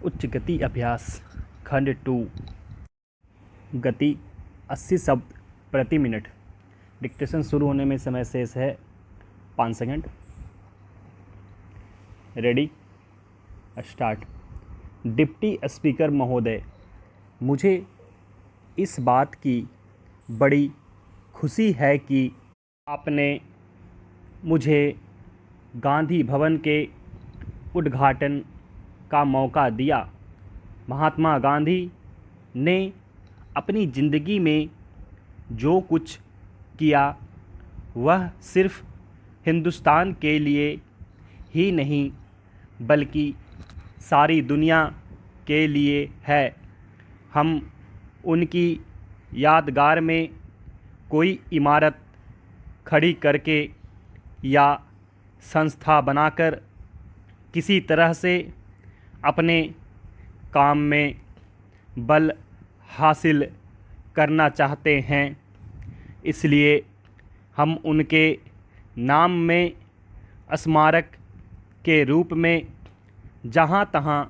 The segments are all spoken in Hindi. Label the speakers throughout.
Speaker 1: उच्च गति अभ्यास खंड 2। गति 80 शब्द प्रति मिनट। डिक्टेशन शुरू होने में समय शेष है 5 second. Ready, start. Deputy speaker महोदय, मुझे इस बात की बड़ी खुशी है कि आपने मुझे गांधी भवन के उद्घाटन का मौका दिया। महात्मा गांधी ने अपनी ज़िंदगी में जो कुछ किया वह सिर्फ हिंदुस्तान के लिए ही नहीं बल्कि सारी दुनिया के लिए है। हम उनकी यादगार में कोई इमारत खड़ी करके या संस्था बनाकर किसी तरह से अपने काम में बल हासिल करना चाहते हैं। इसलिए हम उनके नाम में स्मारक के रूप में जहाँ तहाँ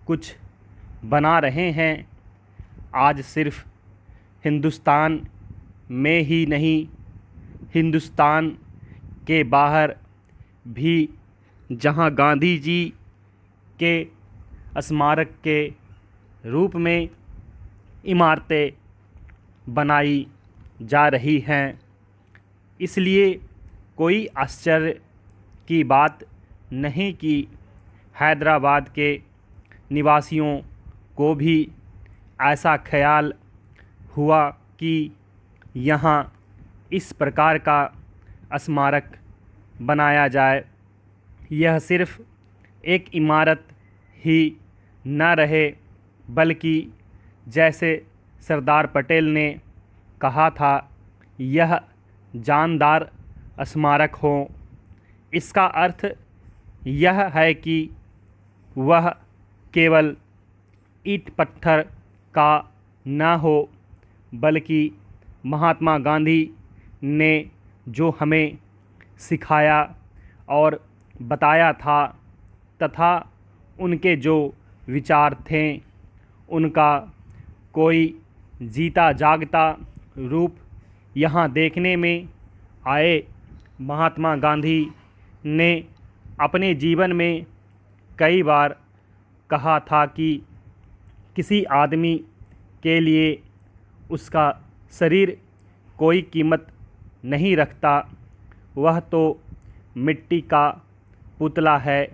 Speaker 1: कुछ बना रहे हैं। आज सिर्फ हिंदुस्तान में ही नहीं, हिंदुस्तान के बाहर भी जहाँ गांधी जी के स्मारक के रूप में इमारतें बनाई जा रही हैं। इसलिए कोई आश्चर्य की बात नहीं कि हैदराबाद के निवासियों को भी ऐसा ख्याल हुआ कि यहाँ इस प्रकार का स्मारक बनाया जाए। यह सिर्फ एक इमारत ही न रहे बल्कि जैसे सरदार पटेल ने कहा था, यह जानदार स्मारक हो। इसका अर्थ यह है कि वह केवल ईंट पत्थर का न हो बल्कि महात्मा गांधी ने जो हमें सिखाया और बताया था तथा उनके जो विचार थे उनका कोई जीता जागता रूप यहाँ देखने में आए। महात्मा गांधी ने अपने जीवन में कई बार कहा था कि किसी आदमी के लिए उसका शरीर कोई कीमत नहीं रखता, वह तो मिट्टी का पुतला है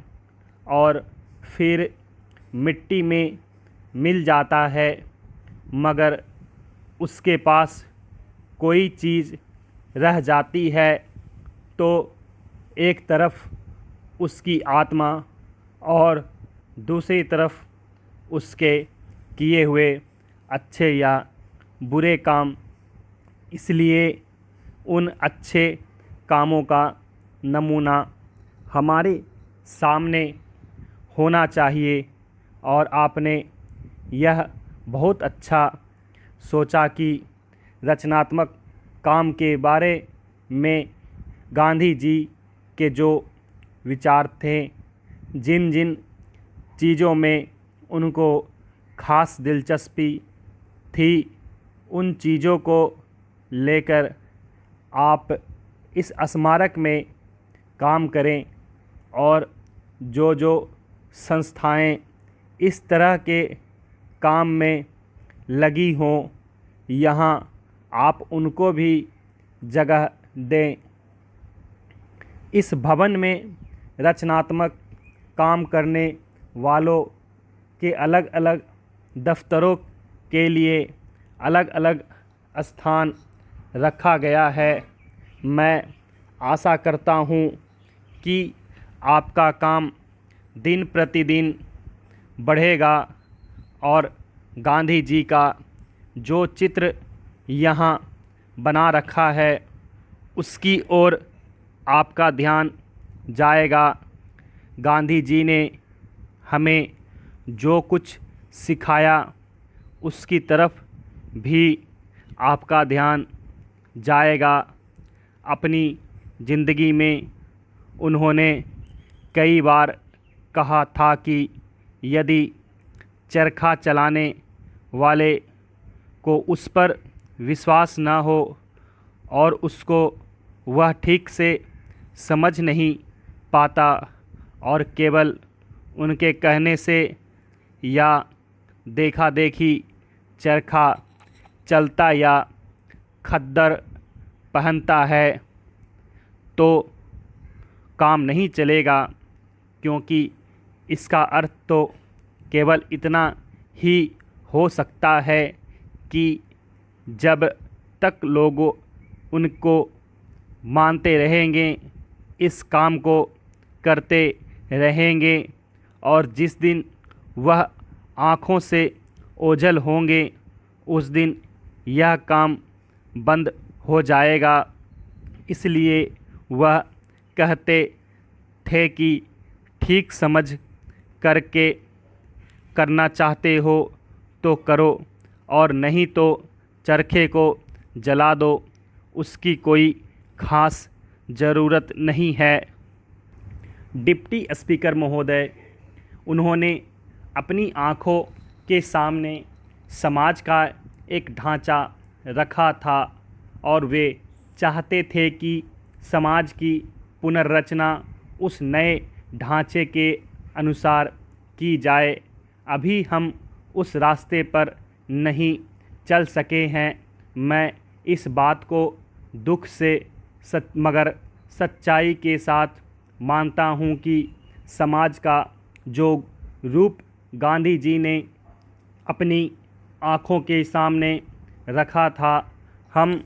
Speaker 1: और फिर मिट्टी में मिल जाता है। मगर उसके पास कोई चीज़ रह जाती है तो एक तरफ उसकी आत्मा और दूसरी तरफ उसके किए हुए अच्छे या बुरे काम। इसलिए उन अच्छे कामों का नमूना हमारे सामने होना चाहिए। और आपने यह बहुत अच्छा सोचा कि रचनात्मक काम के बारे में गांधी जी के जो विचार थे, जिन जिन चीज़ों में उनको ख़ास दिलचस्पी थी, उन चीज़ों को लेकर आप इस स्मारक में काम करें। और जो जो संस्थाएं इस तरह के काम में लगी हों, यहाँ आप उनको भी जगह दें। इस भवन में रचनात्मक काम करने वालों के अलग अलग दफ्तरों के लिए अलग अलग स्थान रखा गया है। मैं आशा करता हूँ कि आपका काम दिन प्रतिदिन बढ़ेगा और गांधी जी का जो चित्र यहाँ बना रखा है उसकी ओर आपका ध्यान जाएगा। गांधी जी ने हमें जो कुछ सिखाया उसकी तरफ भी आपका ध्यान जाएगा। अपनी ज़िंदगी में उन्होंने कई बार कहा था कि यदि चरखा चलाने वाले को उस पर विश्वास न हो और उसको वह ठीक से समझ नहीं पाता और केवल उनके कहने से या देखा देखी चरखा चलता या खद्दर पहनता है तो काम नहीं चलेगा, क्योंकि इसका अर्थ तो केवल इतना ही हो सकता है कि जब तक लोग उनको मानते रहेंगे, इस काम को करते रहेंगे और जिस दिन वह आँखों से ओझल होंगे उस दिन यह काम बंद हो जाएगा। इसलिए वह कहते थे कि ठीक समझ करके करना चाहते हो तो करो और नहीं तो चरखे को जला दो, उसकी कोई ख़ास ज़रूरत नहीं है। डिप्टी स्पीकर महोदय, उन्होंने अपनी आँखों के सामने समाज का एक ढांचा रखा था और वे चाहते थे कि समाज की पुनर्रचना उस नए ढांचे के अनुसार की जाए। अभी हम उस रास्ते पर नहीं चल सके हैं। मैं इस बात को दुख से मगर सच्चाई के साथ मानता हूँ कि समाज का जो रूप गांधी जी ने अपनी आँखों के सामने रखा था, हम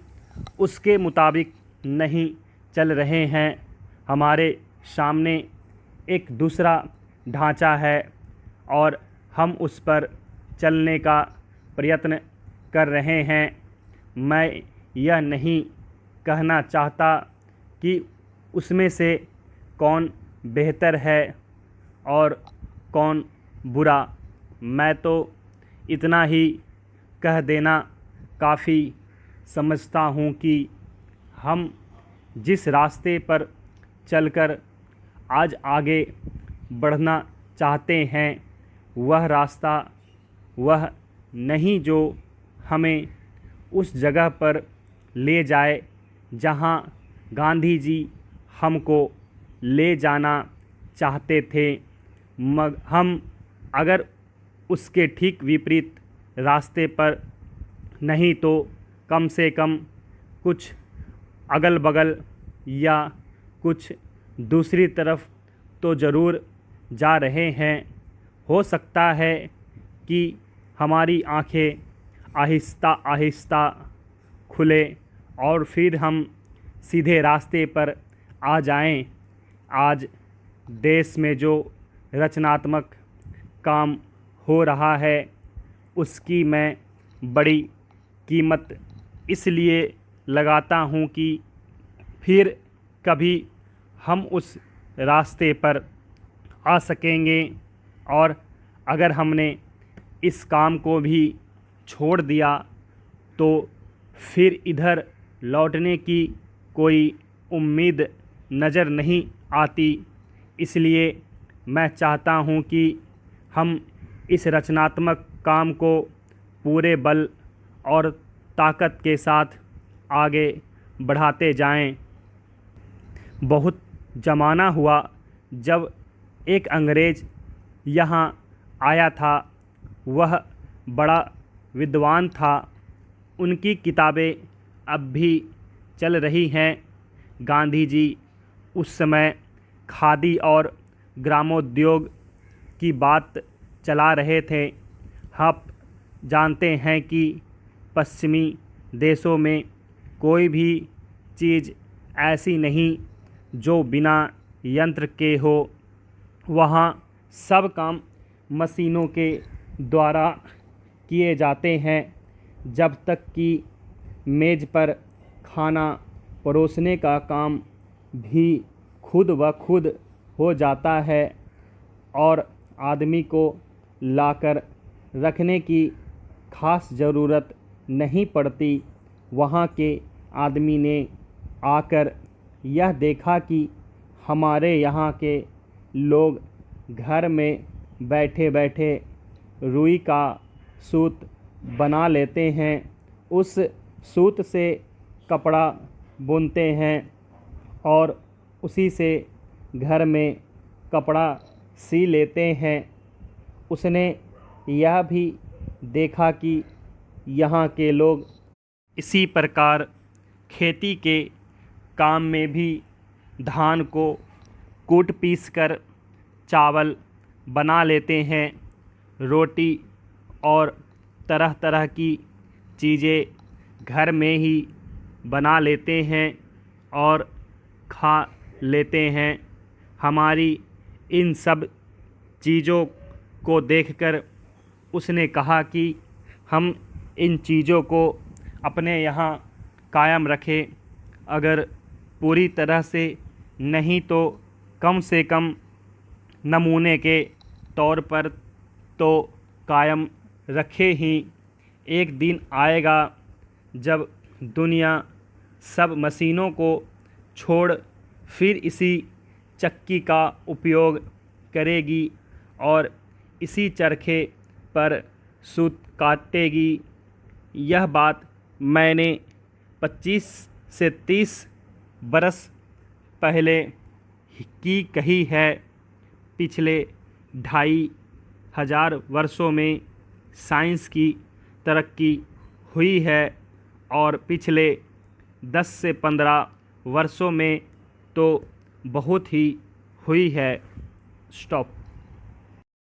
Speaker 1: उसके मुताबिक नहीं चल रहे हैं। हमारे सामने एक दूसरा ढांचा है और हम उस पर चलने का प्रयत्न कर रहे हैं। मैं यह नहीं कहना चाहता कि उसमें से कौन बेहतर है और कौन बुरा। मैं तो इतना ही कह देना काफ़ी समझता हूँ कि हम जिस रास्ते पर चलकर आज आगे बढ़ना चाहते हैं वह रास्ता वह नहीं जो हमें उस जगह पर ले जाए जहां गांधी जी हमको ले जाना चाहते थे। हम अगर उसके ठीक विपरीत रास्ते पर नहीं तो कम से कम कुछ अगल बगल या कुछ दूसरी तरफ तो ज़रूर जा रहे हैं। हो सकता है कि हमारी आँखें आहिस्ता आहिस्ता खुले और फिर हम सीधे रास्ते पर आ जाएं। आज देश में जो रचनात्मक काम हो रहा है उसकी मैं बड़ी कीमत इसलिए लगाता हूँ कि फिर कभी हम उस रास्ते पर आ सकेंगे और अगर हमने इस काम को भी छोड़ दिया तो फिर इधर लौटने की कोई उम्मीद नज़र नहीं आती। इसलिए मैं चाहता हूँ कि हम इस रचनात्मक काम को पूरे बल और ताकत के साथ आगे बढ़ाते जाएं। बहुत ज़माना हुआ जब एक अंग्रेज़ यहाँ आया था। वह बड़ा विद्वान था। उनकी किताबें अब भी चल रही हैं। गांधी जी उस समय खादी और ग्रामोद्योग की बात चला रहे थे। आप जानते हैं कि पश्चिमी देशों में कोई भी चीज़ ऐसी नहीं जो बिना यंत्र के हो। वहाँ सब काम मशीनों के द्वारा किए जाते हैं। जब तक कि मेज़ पर खाना परोसने का काम भी खुद ब खुद हो जाता है और आदमी को लाकर रखने की ख़ास ज़रूरत नहीं पड़ती। वहाँ के आदमी ने आकर यह देखा कि हमारे यहाँ के लोग घर में बैठे बैठे रुई का सूत बना लेते हैं, उस सूत से कपड़ा बुनते हैं और उसी से घर में कपड़ा सी लेते हैं। उसने यह भी देखा कि यहाँ के लोग इसी प्रकार खेती के काम में भी धान को कूट पीस कर चावल बना लेते हैं, रोटी और तरह तरह की चीज़ें घर में ही बना लेते हैं और खा लेते हैं। हमारी इन सब चीज़ों को देखकर उसने कहा कि हम इन चीज़ों को अपने यहाँ कायम रखें, अगर पूरी तरह से नहीं तो कम से कम नमूने के तौर पर तो कायम रखे ही। एक दिन आएगा जब दुनिया सब मशीनों को छोड़ फिर इसी चक्की का उपयोग करेगी और इसी चरखे पर सूत काटेगी। यह बात मैंने 25 से 30 बरस पहले की कही है। पिछले 2500 वर्षों में साइंस की तरक्की हुई है और पिछले 10 से 15 वर्षों में तो बहुत ही हुई है। स्टॉप।